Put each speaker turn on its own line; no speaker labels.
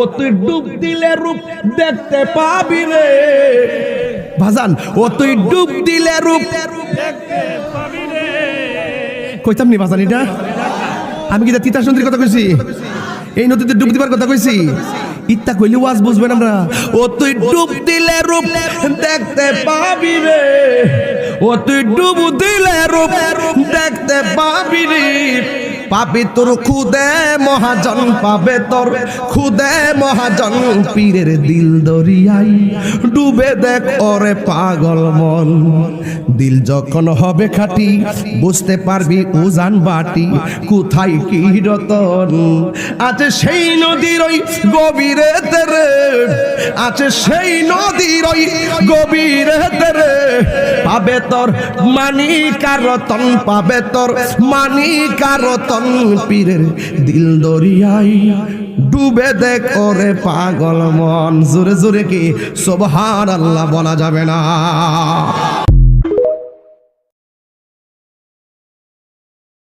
ও তুই ডুব দিলে রূপ দেখতে পাবি রে ভাজান, ও তুই ডুব দিলে রূপ দেখতে পাবি রে। কইতাম নি ভাজান এটা? আমি কি তিতা সুন্দরীর কথা কইছি? এই নদীতে ডুব দিবার কথা কইছি? ইত্তা কইলে ওয়াজ বুঝবেন আমরা। ও তুই ডুব দিলে রূপ দেখতে পাবি রে, ও তুই ডুব দিলে রূপ দেখতে পাবি রে। পাবি তোর খুদে মহাজন, পাবে তোর খুদে মহাজন, পীরের দিল দরিয়াই ডুবে দেখ ওরে পাগল মন। দিল যখন হবে খাঁটি বুঝতে পারবি উজান বাটি, কোথায় কি রতন আছে সেই নদীর ওই গভীরে রে, আছে সেই নদীর ওই গভীরে রে। পাবে তোর মানিক আর রতন, পাবে তোর মানিক আর রতন, পীরের দিল দরিয়াই ডুবে দেখ ওরে পাগল মন। জোরে জোরে কি সুবহানাল্লাহ বলা যাবে না?